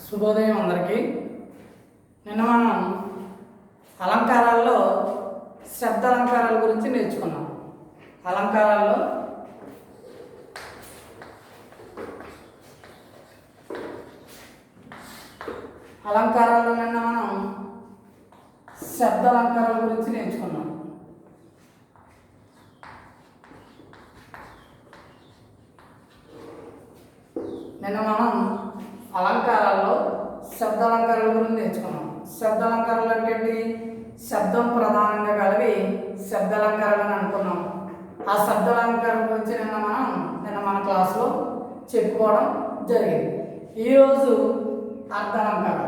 శుభోదయం అందరికీ. నిన్న మనం అలంకారాల్లో శబ్ద అలంకారాల గురించి నేర్చుకున్నాం. అలంకారాల్లో నిన్న మనం శబ్ద అలంకారాల గురించి నేర్చుకున్నాం. నిన్న మనం అలంకారాల్లో శబ్ద అలంకారాల గురించి నేర్చుకున్నాం. శబ్ద అలంకారాలు అంటే ఏంటి? శబ్దం ప్రధానంగా కలిగి శబ్ద అలంకారాలు అని అనుకున్నాం. ఆ శబ్ద అలంకారం గురించి నిన్న మన క్లాస్లో చెప్పుకోవడం జరిగింది. ఈరోజు అర్థాలంకారం.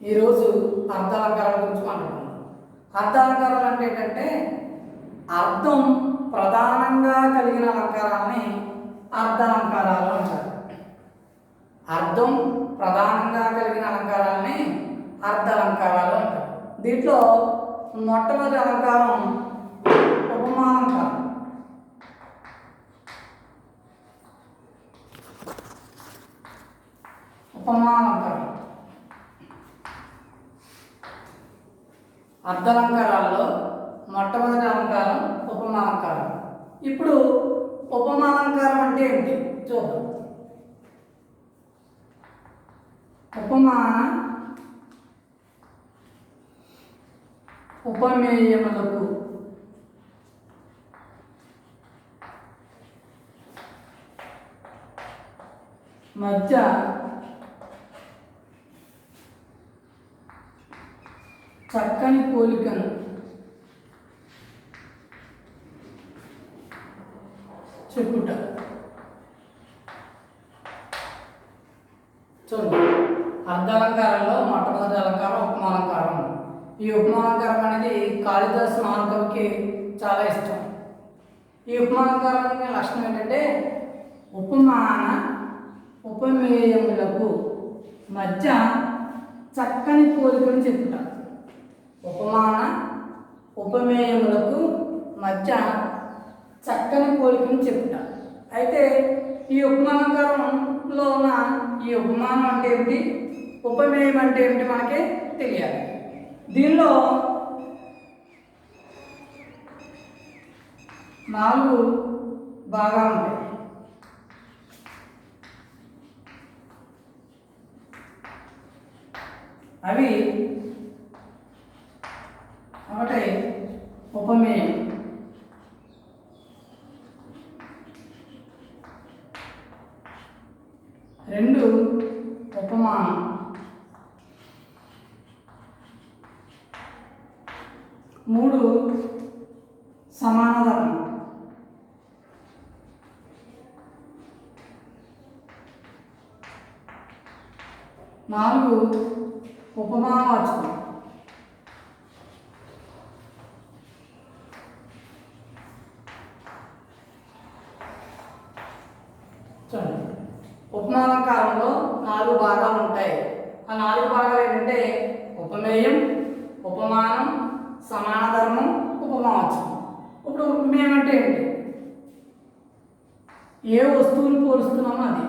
ఈరోజు అర్థాలంకారాల గురించి మాట్లాడుకుందాం. అర్థాలంకారాలు అంటే ఏంటంటే అర్థం ప్రధానంగా కలిగిన అలంకారాలని అర్థాలంకారాలు అంటారు. అర్థం ప్రధానంగా కలిగిన అలంకారాలని అర్థాలంకారాలు అంటారు. దీంట్లో మొట్టమొదటి అలంకారం ఉపమాలంకారం. ఉపమాలంకారం అర్థాలంకారాల్లో మొట్టమొదటి అలంకారం ఉపమాలంకారం. ఇప్పుడు ఉపమాలంకారం అంటే ఏంటి చూద్దాం. ఉపమాన ఉపమేయములకు మధ్య చక్కని పోలికను చెప్పుట. చూడండి, అర్థాలంకారంలో మొట్టమొదటి అలంకారం ఉపమాలంకారం. ఈ ఉపమాలంకారం అనేది కాళిదాసు మహాకవికి చాలా ఇష్టం. ఈ ఉపమాలంకారానికి లక్షణం ఏంటంటే ఉపమాన ఉపమేయములకు మధ్య చక్కని పోలికను చెప్పుట. ఉపమాన ఉపమేయములకు మధ్య చక్కని పోలికను చెప్పుట. అయితే ఈ ఉపమాలంకారంలో ఉన్న ఈ ఉపమానం అంటే ఏమిటి, ఉపమేయం అంటే ఏమిటి మనకి తెలియాలి. దీనిలో 4 భాగాలు ఉంటాయి. అవి ఒకటి ఉపమేయం, 2 ఉపమానం, 3 సమానధర్మం, 4 ఉపమానవాచకం. చూడండి, ఉపమాలంకారంలో 4 భాగాలు ఉంటాయి. ఆ 4 భాగాలు ఏంటంటే ఉపమేయం, ఉపమానం, సమానధర్మం, ఉపమావాచకం. ఇప్పుడు ఉపమేయం అంటే ఏంటి? ఏ వస్తువుని పోలుస్తున్నామో అది.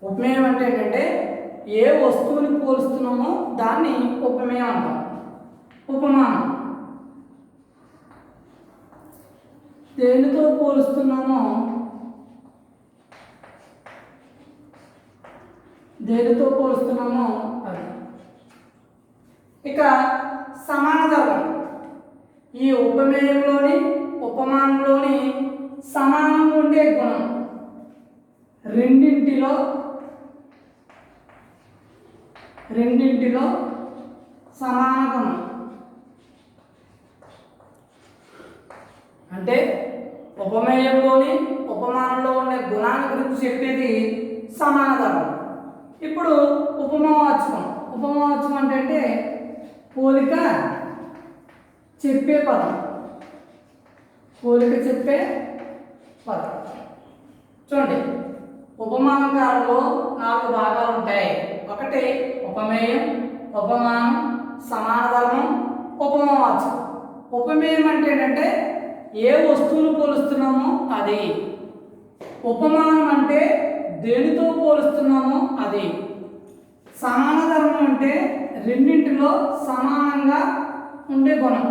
ఉపమేయం అంటే ఏంటంటే ఏ వస్తువుని పోలుస్తున్నామో దాన్ని ఉపమేయం అంటాం. ఉపమానం దేనితో పోలుస్తున్నామో అది. ఇక సమానధర్మం, ఈ ఉపమేయంలోని ఉపమానంలోని సమానంగా ఉండే గుణం, రెండింటిలో సమాన గుణం. అంటే ఉపమేయంలోని ఉపమానంలో ఉండే గుణాన్ని గురించి చెప్పేది సమానధర్మం. ఇప్పుడు ఉపమావాచకం. ఉపమావాచకం అంటే పోలిక చెప్పే పదం. చూడండి, ఉపమానంకారంలో 4 భాగాలు ఉంటాయి. ఒకటి ఉపమేయం, ఉపమానం, సమానధర్మం, ఉపమావాచకం. ఉపమేయం అంటే ఏంటంటే ఏ వస్తువును పోలుస్తున్నామో అది. ఉపమానం అంటే దేనితో పోలుస్తున్నామో అది. సమానధర్మం అంటే రెండింటిలో సమానంగా ఉండే గుణం.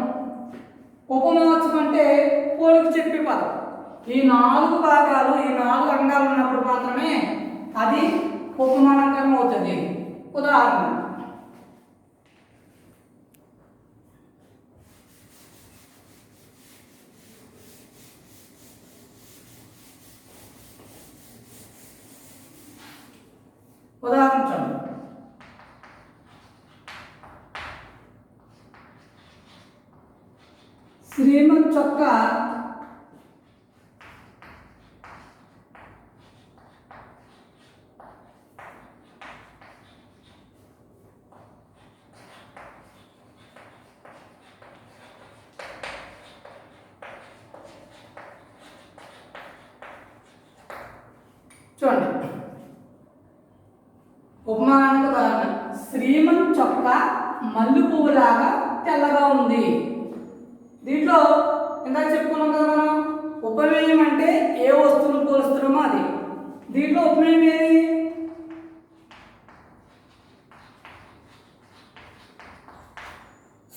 ఉపమావాచకం అంటే పోలిక చెప్పే పదం. ఈ 4 భాగాలు, ఈ 4 అంగాలు ఉన్నప్పుడు మాత్రమే అది ఉపమానకరం అవుతుంది. ఉదాహరణ, చూడండి, శ్రీమంత్ చొక్కా చూడండి, ఉపమానానికి ఉదాహరణ, శ్రీమంత్ చొక్కా మల్లె పువ్వులాగా తెల్లగా ఉంది. దీంట్లో ఇందాక చెప్పుకున్నాం కదా మనం, ఉపమేయం అంటే ఏ వస్తువును పోలుస్తున్నామో అది. దీంట్లో ఉపమేయం ఏది?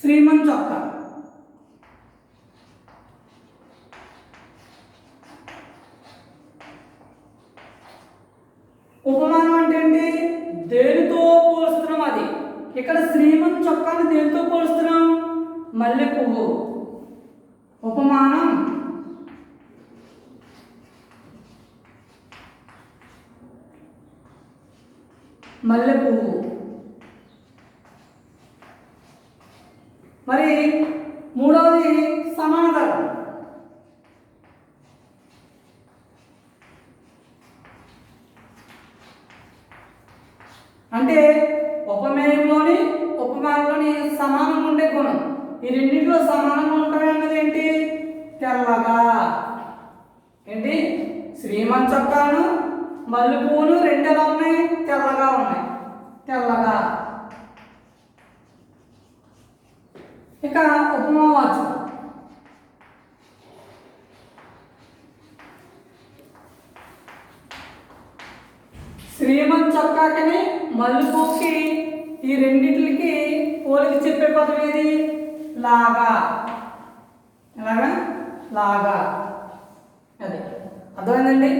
శ్రీమంత్ చొక్కా. ఉపమానం అంటే ఏంటి? దేనితో పోలుస్తున్నాం అది. ఇక్కడ శ్రీమంత్ చొక్కాని దేనితో పోలుస్తున్నాం? మల్లె పువ్వు. ఉపమానం మల్లె పువ్వు. మరి మూడవది సమానధర్మం. అంటే ఉపమేయంలోని ఉపమానంలోని సమానంగా ఉండే గుణం. ఈ రెండింటిలో సమానంగా ఉంటాయి అన్నది ఏంటి? తెల్లగా. ఏంటి? శ్రీమంత్ చొక్కాను మల్లె పువ్వులు రెండు ఎలా ఉన్నాయి? తెల్లగా ఉన్నాయి. తెల్లగా. ఇక ఉపమావాచకం. శ్రీమంత్ చొక్కాకి మల్లె పువ్వుకి ఈ రెండింటికి పోలిక చెప్పే పదం ఏది? లాగా. ఎలాగా? లాగా. అదే అర్థమైందండి.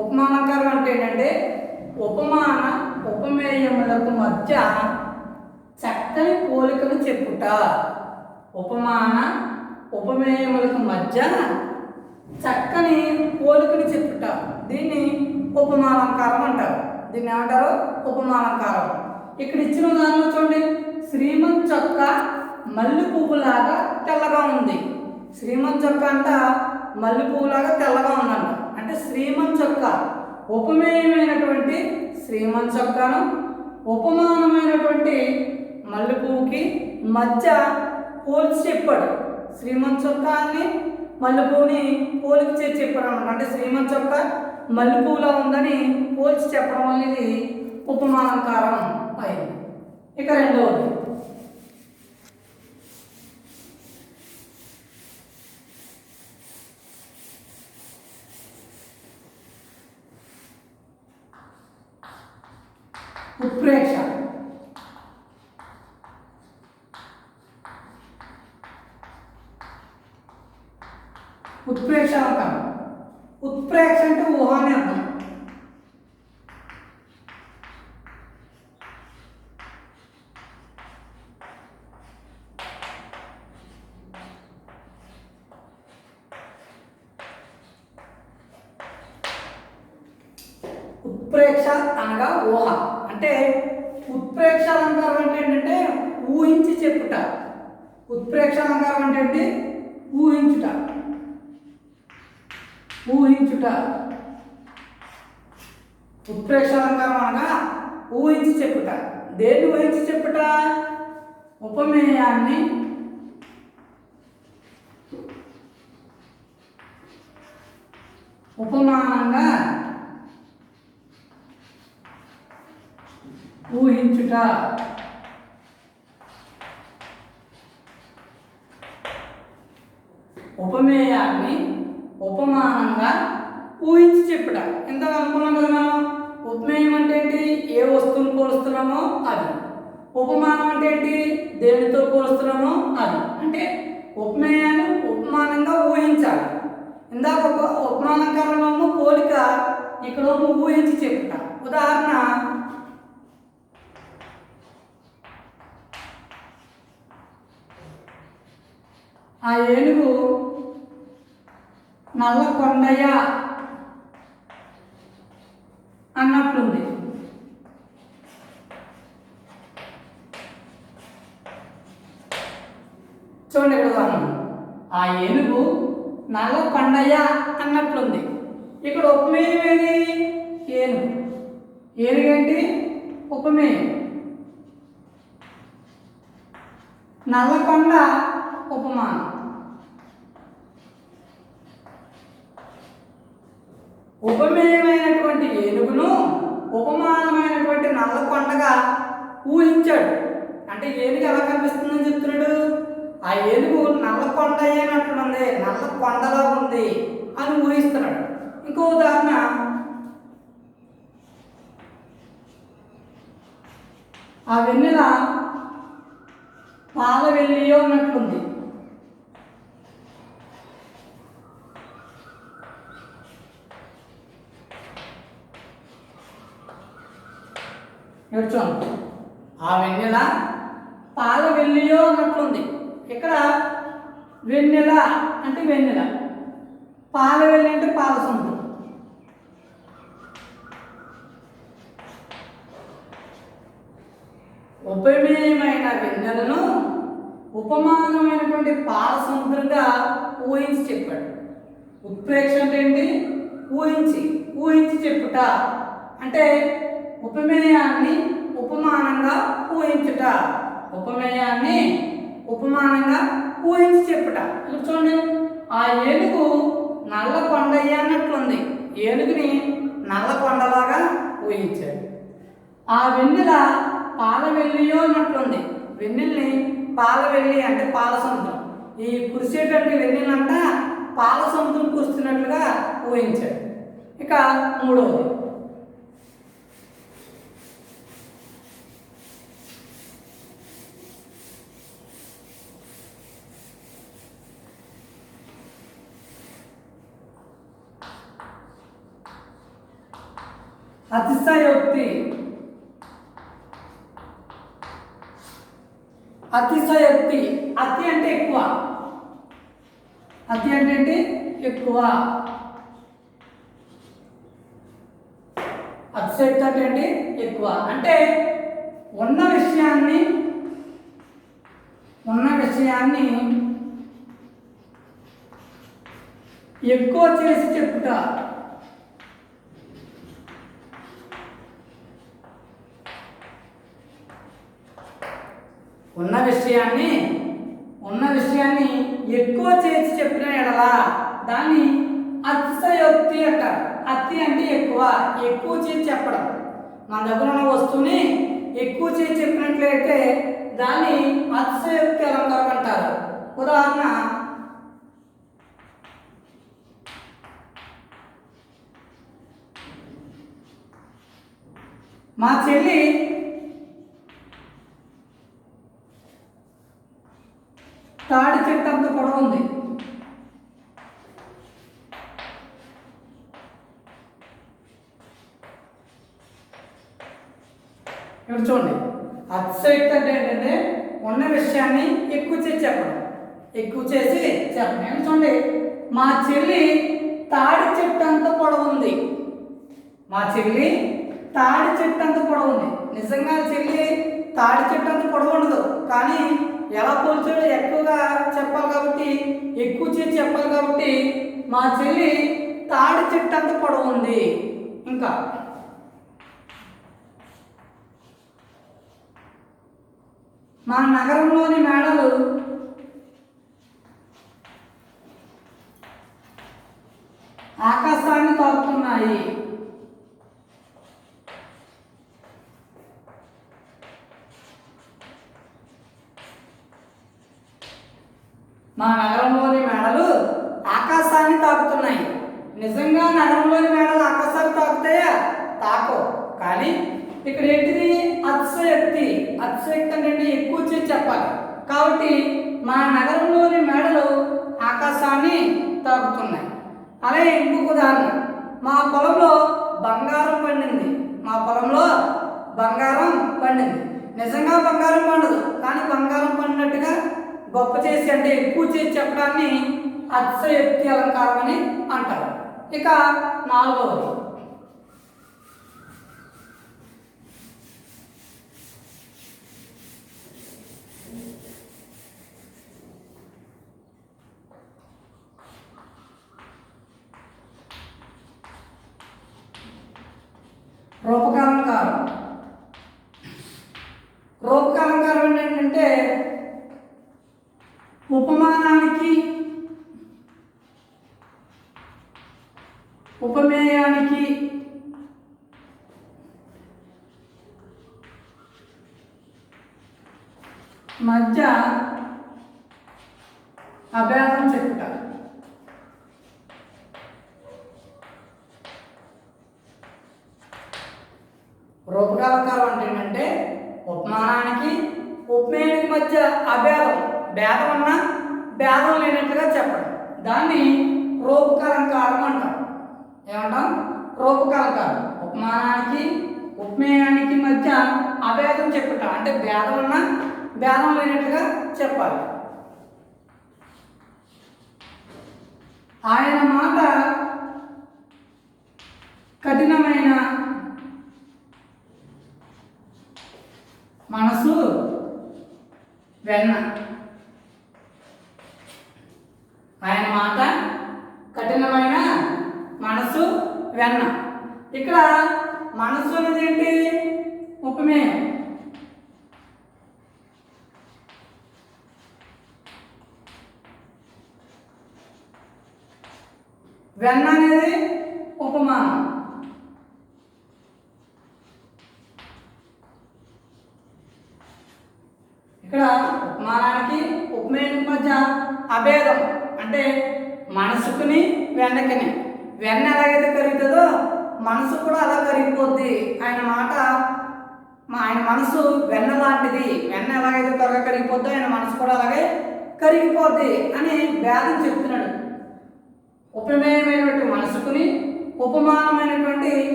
ఉపమానకారం అంటే ఏంటంటే ఉపమాన ఉపమేయములకు మధ్య చక్కని పోలికను చెప్పుట. ఉపమాన ఉపమేయములకు మధ్య చక్కని పోలికను చెప్పుట. దీన్ని ఉపమానంకారం అంటారు. దీన్ని ఏమంటారు? ఉపమానంకారం. ఇక్కడ ఇచ్చిన ఉదాహరణ చూడండి, శ్రీమంత్ చొక్కా మల్లె పువ్వులాగా తెల్లగా ఉంది. శ్రీమంత్ చొక్కా అంట మల్లె పువ్వులాగా తెల్లగా ఉందంట. అంటే శ్రీమంత్ చొక్కా ఉపమేయమైనటువంటి శ్రీమంత్ చొక్కాను ఉపమానమైనటువంటి మల్లె పువ్వుకి మధ్య పోల్చి చెప్పాడు. శ్రీమంత్ చొక్కాని మల్లె పువ్వుని పోలిక చేసి చెప్పాడు అనమాట. అంటే శ్రీమంత్ చొక్కా మల్లె పువ్వులా ఉందని పోల్చి చెప్పడం అనేది ఉపమానంకారం అయింది. ఇక రెండవది ఉత్ప్రేక్ష. ఉత్ప్రేక్ష అంటాం. ఉత్ప్రేక్ష అంటే ఊహ అని అర్థం. ఉత్ప్రేక్ష అనగా ఊహ. అంటే ఉత్ప్రేక్ష అలంకారం అంటే ఏంటంటే ఊహించి చెప్పుట. ఉత్ప్రేక్ష అలంకారం అంటే ఏంటి? ఊహించుట. ఊహించుట. ఉత్ప్రేక్ష అలంకారం అనగా ఊహించి చెప్పుట. దేన్ని ఊహించి చెప్పుట? ఉపమేయాన్ని ఉపమానంగా ఊహించుట. ఉపమేయాన్ని ఉపమానంగా ఊహించి చెప్పుట. ఎంత అనుకున్నాం కదా మనం. ఉపమేయం అంటే ఏంటి? ఏ వస్తువును పోలుస్తున్నామో అది. ఉపమానం అంటే ఏంటి? దేనితో పోలుస్తున్నామో అది. అంటే ఉపమేయాన్ని ఉపమానంగా ఊహించాలి. ఇందాక ఉపమానంకరంలోనూ పోలిక, ఇక్కడ ఊహించి చెప్పుట. ఉదాహరణ, ఆ ఏనుగు నల్ల కొండయ్య అన్నట్లుంది. చూడండి ఇక్కడ ఉదాహరణ, ఆ ఏనుగు నల్ల కొండయ్య అన్నట్లుంది. ఇక్కడ ఉపమేయం ఏది? ఏనుగు. ఏనుగేంటి? ఉపమేయం. నల్లకొండ ఉపమానం. ఉపమేయమైనటువంటి ఏనుగును ఉపమానమైనటువంటి నల్లకొండగా ఊహించాడు. అంటే ఏనుగు ఎలా కనిపిస్తుందని చెప్తున్నాడు? ఆ ఏనుగు నల్లకొండ అయినట్లుంది, నల్ల కొండలా ఉంది అని ఊహిస్తున్నాడు. ఇంకో ఉదాహరణ, ఆ వెన్నెల పాల వెల్లియో ఉన్నట్లుంది. చూడండి, ఆ వెన్నెల పాల వెల్లియో అన్నట్లుంది. ఇక్కడ వెన్నెల అంటే వెన్నెల, పాల వెల్లి అంటే పాల సముద్రం. ఉపమేయమైన వెన్నెలను ఉపమానమైనటువంటి పాల సముద్రంగా ఊహించి చెప్పాడు. ఉత్ప్రేక్ష అంటే ఏంటి? ఊహించి చెప్పుట. అంటే ఉపమేయాన్ని ఉపమానంగా ఊహించుట. ఉపమేయాన్ని ఉపమానంగా ఊహించి చెప్పుట. ఇక్కడ చూడండి, ఆ ఏనుగు నల్ల కొండయ్య అన్నట్లుంది. ఏనుగుని నల్ల కొండలాగా ఊహించాడు. ఆ వెన్నెల పాల వెల్లియో అన్నట్లుంది. వెన్నెల్ని పాల వెల్లి అంటే పాల సముద్రం. ఈ కురిసేటువంటి వెన్నెలంట పాల సముద్రం కురుస్తున్నట్లుగా ఊహించాడు. ఇక మూడవది, అతిశయోక్తి. అతిశయోక్తి, అతి అంటే ఎక్కువ. అతి అంటే ఏంటి? ఎక్కువ. అతిశయోక్తి అంటే ఏంటి? ఎక్కువ. అంటే ఉన్న విషయాన్ని ఎక్కువ చేసి చెప్పుట. ఉన్న విషయాన్ని ఎక్కువ చేసి చెప్పిన ఎడలా దాన్ని అతిశయోక్తి అంటారు. అతి అంటే ఎక్కువ చేసి చెప్పడం. మన దగ్గర ఉన్న వస్తువుని ఎక్కువ చేసి చెప్పినట్లయితే దాన్ని అతిశయోక్తి అలంకారం అంటారు. ఉదాహరణ, మా చెల్లి తాడి చెట్టు అంత పొడవు ఉంది. ఇక్కడ చూడండి, అతిశయోక్తి అంటే ఏంటంటే ఉన్న విషయాన్ని ఎక్కువ చేసి చెప్పడం. చూడండి, మా చెల్లి తాడి చెట్టు అంత పొడవు ఉంది. నిజంగా చెల్లి తాడి చెట్టు అంత పొడవు ఉండదు. కానీ ఎలా పోల్చాడో ఎక్కువగా చెప్పాలి కాబట్టి, ఎక్కువ చేసి చెప్పాలి కాబట్టి మా చెల్లి తాడి చెట్టు అంత పొడవు ఉంది. ఇంకా మా నగరంలోని మేడలు ఆకాశాన్ని తాకుతున్నాయి. తాకుతున్నాయి. అలాగే ఇంకొక ఉదాహరణ, మా పొలంలో బంగారం పండింది. మా పొలంలో బంగారం పండింది. నిజంగా బంగారం పండదు, కానీ బంగారం పండినట్టుగా గొప్ప చేసి అంటే ఎక్కువ చేసి చెప్పడాన్ని అతిశయోక్తి అలంకారం అని అంటారు. ఇక నాలుగవది రూపకాలంకారం. రూపకాలంకారం ఏంటంటే ఉపమానానికి ఉపమేయానికి మధ్య అభేదం చెప్పుట. రూపకాలంకారం అంటే ఏంటంటే ఉపమానానికి ఉపమేయానికి మధ్య అభేదం, భేదం అన్నా భేదం లేనట్లుగా చెప్పడం, దాన్ని రూపకాలంకారం అంటాం. ఏమంటాం? రూపకాలంకారం. ఉపమానానికి ఉపమేయానికి మధ్య అభేదం చెప్పుట అంటే భేదం అన్నా భేదం లేనట్లుగా చెప్పాలి. ఆయన మాట కఠినమైన మనసు వెన్న. ఆయన మాట కఠినమైన మనసు వెన్న. ఇక్కడ మనసు అనేది ఏంటి? ఉపమేయం. వెన్న అనేది ఉపమానం. ఇక్కడ ఉపమానానికి ఉపమేయానికి మధ్య అభేదం అంటే మనసుకుని వెన్నకిని. వెన్న ఎలాగైతే కరుగుతుందో మనసు కూడా అలా కరిగిపోద్ది. ఆయన మనసు వెన్న లాంటిది. వెన్న ఎలాగైతే త్వరగా కరిగిపోద్దో ఆయన మనసు కూడా అలాగే కరిగిపోద్ది అని భేదం చెప్తున్నాడు. ఉపమేయమైనటువంటి మనసుకుని ఉపమానమైనటువంటి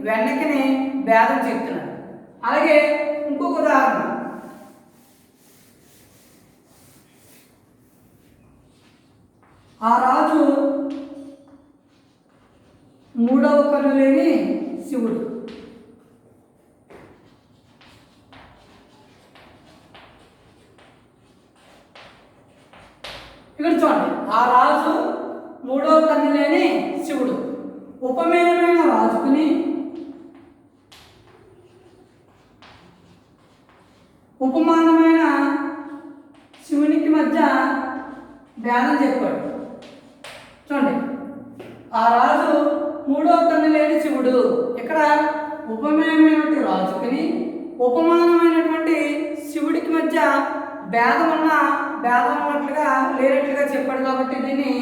వెన్నకిని భేదం చెప్తున్నాడు. అలాగే ఇంకొక ఉదాహరణ, ఆ రాజు మూడవ కన్ను లేని శివుడు. ఇక్కడ చూడండి, ఆ రాజు మూడవ కన్ను లేని శివుడు. ఉపమేయమైన రాజుకుని ఉపమానమైన శివునికి మధ్య భేదం చెప్పాడు. చూడండి, ఆ రాజు మూడవ కన్ను లేని శివుడు. ఇక్కడ ఉపమేయమైనటువంటి రాజుకుని ఉపమానమైనటువంటి శివుడికి మధ్య భేదం ఉన్నట్లుగా లేనట్లుగా చెప్పాడు. కాబట్టి దీన్ని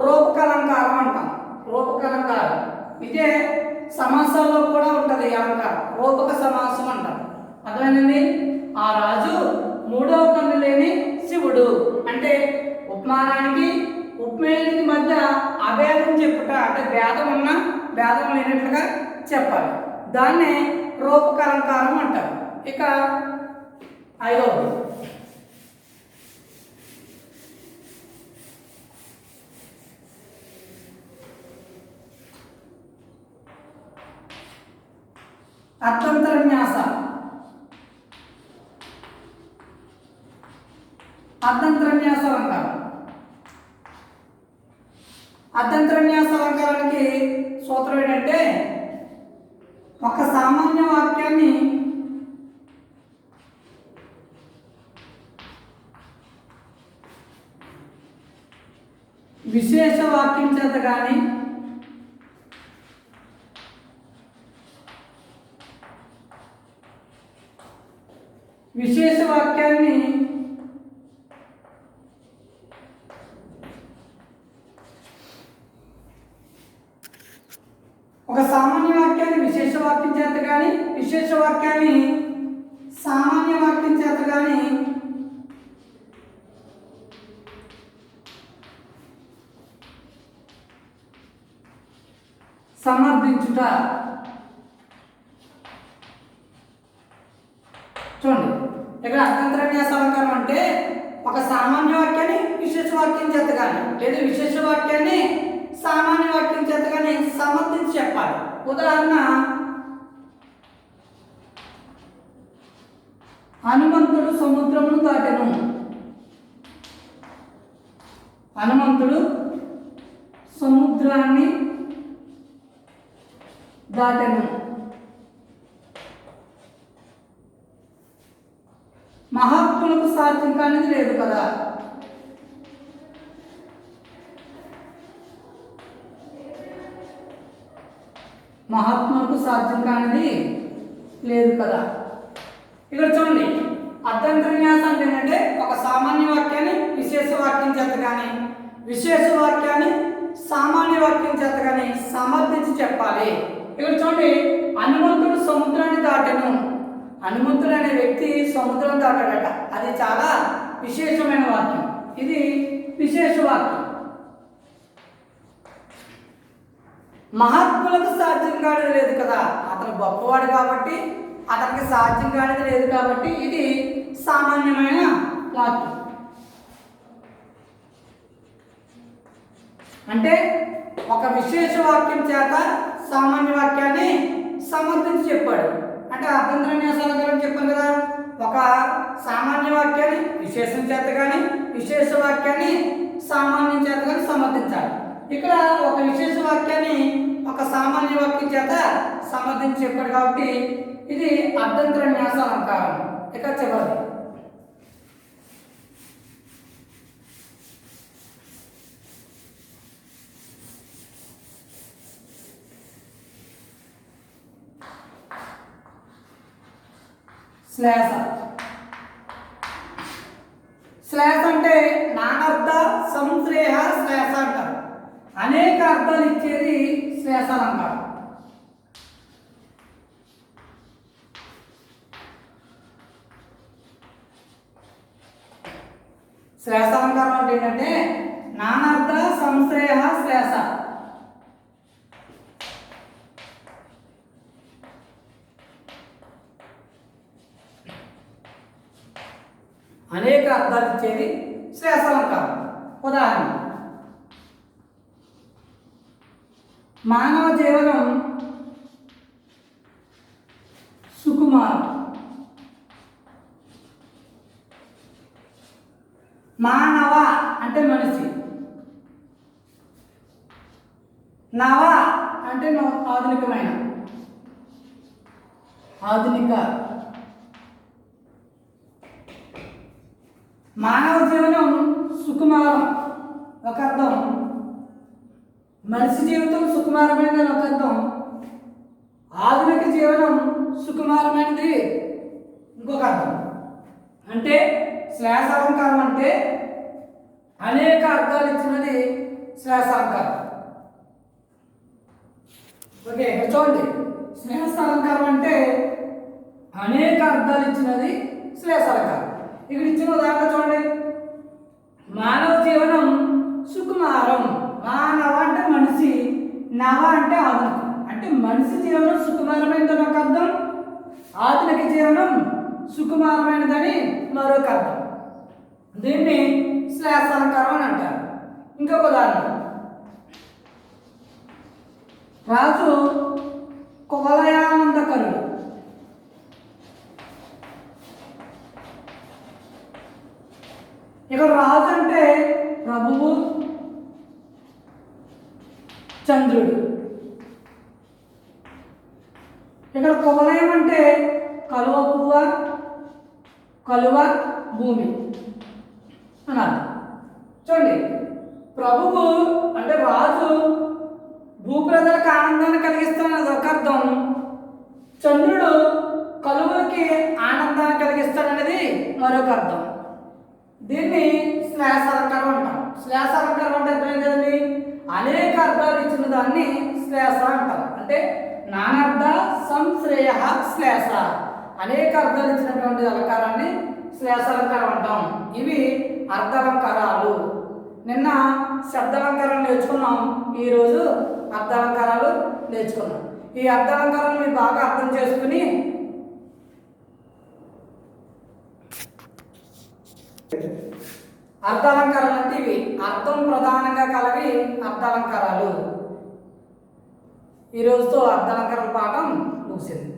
రూపకాలంకారం అంటాం. రూపకాలంకారం ఇదే సమాసాల్లో కూడా ఉంటుంది. ఈ అలంకారం రూపక సమాసం అంటాం. అర్థమైందండి? ఆ రాజు మూడవ కన్ను లేని శివుడు అంటే ఉపమానానికి ఉపమేయానికి మధ్య అభేదం చెప్పుట అంటే భేదం లేనట్లుగా చెప్పాలి. దాన్నే రూపకాలంకారం అంటారు. ఇక ఐదవది అర్థంతరన్యాస. అర్థంతరన్యాస అలంకారం. అర్థంతరన్యాస అలంకారానికి సూత్రం ఏంటంటే ఒక సామాన్య వాక్యాన్ని విశేష వాక్యం చేత కానీ విశేష వాక్యాన్ని ఒక సామాన్య వాక్యాన్ని విశేష వాక్యం చేత కానీ విశేష వాక్యాన్ని సామాన్య వాక్యం చేత కానీ సమర్థించుట. చూడండి ఇక్కడ అర్థాంతర న్యాస అలంకారం అంటే ఒక సామాన్య వాక్యాన్ని విశేష వాక్యం చేత కానీ లేదా విశేష వాక్యాన్ని సామాన్య వాక్యం చేత కానీ సమర్థించి చెప్పాలి. ఉదాహరణ, హనుమంతుడు సముద్రమును దాటెను. హనుమంతుడు సముద్రాన్ని దాటెను. మహాత్ములకు సాధ్యం కానిది లేదు కదా. మహాత్ములకు సాధ్యం కానిది లేదు కదా. ఇక్కడ చూడండి, అర్థాంతర న్యాసం అంటే ఏంటంటే ఒక సామాన్య వాక్యాన్ని విశేష వాక్యం చేత కానీ విశేష వాక్యాన్ని సామాన్య వాక్యం చేత కానీ సమర్థించి చెప్పాలి. ఇక్కడ చూడండి, హనుమంతుడు సముద్రాన్ని దాటెను. హనుమంతుడు అనే వ్యక్తి సముద్రం దాటాడట. అది చాలా విశేషమైన వాక్యం. ఇది విశేష వాక్యం. మహాత్ములకు సాధ్యం కానిది లేదు కదా. అతను గొప్పవాడు కాబట్టి అతనికి సాధ్యం కానిది లేదు కాబట్టి ఇది సామాన్యమైన వాక్యం. అంటే ఒక విశేష వాక్యం చేత సామాన్య వాక్యాన్ని సమర్థించి చెప్పాడు. అంటే అర్థాంతర న్యాస అలంకారం చెప్పాను కదా, ఒక సామాన్య వాక్యాన్ని విశేషం చేత కానీ విశేష వాక్యాన్ని సామాన్యం చేత కానీ సమర్థించాలి. ఇక్కడ ఒక విశేష వాక్యాన్ని ఒక సామాన్య వాక్యం చేత సమర్థించి చెప్పాడు కాబట్టి ఇది అర్థాంతర న్యాస అలంకారం. ఇక చివరిది శ్లేష. శ్లేష అంటే నానార్థ సంశ్లేష శ్లేష అంటారు. అనేక అర్థాలు ఇచ్చేది శ్లేష అలంకారం. శ్లేష అలంకారం అంటే ఏంటంటే నానార్థ సంశ్లేష శ్లేష. అనేక అర్థాలు ఇచ్చేది శ్లేష అలంకారం. ఉదాహరణ, మానవ జీవనం సుకుమారం. మానవ అంటే మనిషి, నవ అంటే ఆధునికమైన, ఆధునిక. మానవ జీవనం సుకుమారం ఒక అర్థం, మనిషి జీవితం సుకుమారమైనది ఒక అర్థం, ఆధునిక జీవనం సుకుమారమైనది ఇంకొక అర్థం. అంటే శ్లేష అలంకారం అంటే అనేక అర్థాలు ఇచ్చినది శ్లేష అలంకారం. ఓకే, ఇక్కడ చూడండి, శ్లేష అలంకారం అంటే అనేక అర్థాలు ఇచ్చినది శ్లేష అలంకారం. ఇక్కడ ఇచ్చిన ఉదాహరణ చూడండి, మానవ జీవనం సుకుమారం. మానవ అంటే మనిషి, నవ అంటే ఆధునికం. అంటే మనిషి జీవనం సుకుమారమైనదని ఒక అర్థం, ఆధునిక జీవనం సుకుమారమైనదని మరొక అర్థం. దీన్ని శ్లేష అలంకారం అని అంటారు. ఇంకొక ఉదాహరణ, రాజు కువలయానందకరుడు. ఇక్కడ రాజు అంటే ప్రభువు, చంద్రుడు. ఇక్కడ కువలయం అంటే కలువ పువ్వ, కలువ భూమి అన్నారు. చూడండి, ప్రభువు అంటే రాజు భూప్రజలకు ఆనందాన్ని కలిగిస్తానది ఒక అర్థం, చంద్రుడు కలువులకి ఆనందాన్ని కలిగిస్తాడనేది మరొక అర్థం. దీన్ని శ్లేష అలంకారం అంటాం. శ్లేష అలంకారం అంటే అర్థం కదండి, అనేక అర్థాలు ఇచ్చిన దాన్ని శ్లేష అంటాం. అంటే నానార్థ సంశ్లేష శ్లేష, అనేక అర్థాలు ఇచ్చినటువంటి అలంకారాన్ని శ్లేష అలంకారం అంటాం. ఇవి అర్థాలంకారాలు. నిన్న శబ్దాలంకారాలు నేర్చుకున్నాం, ఈరోజు అర్థాలంకారాలు నేర్చుకున్నాం. ఈ అర్థాలంకారాలు మీరు బాగా అర్థం చేసుకుని అర్థాలంకారాలు అంటే ఇవి అర్థం ప్రధానంగా కలవి అర్థాలంకారాలు. ఈ రోజుతో అర్థాలంకారాల పాఠం ముగిసింది.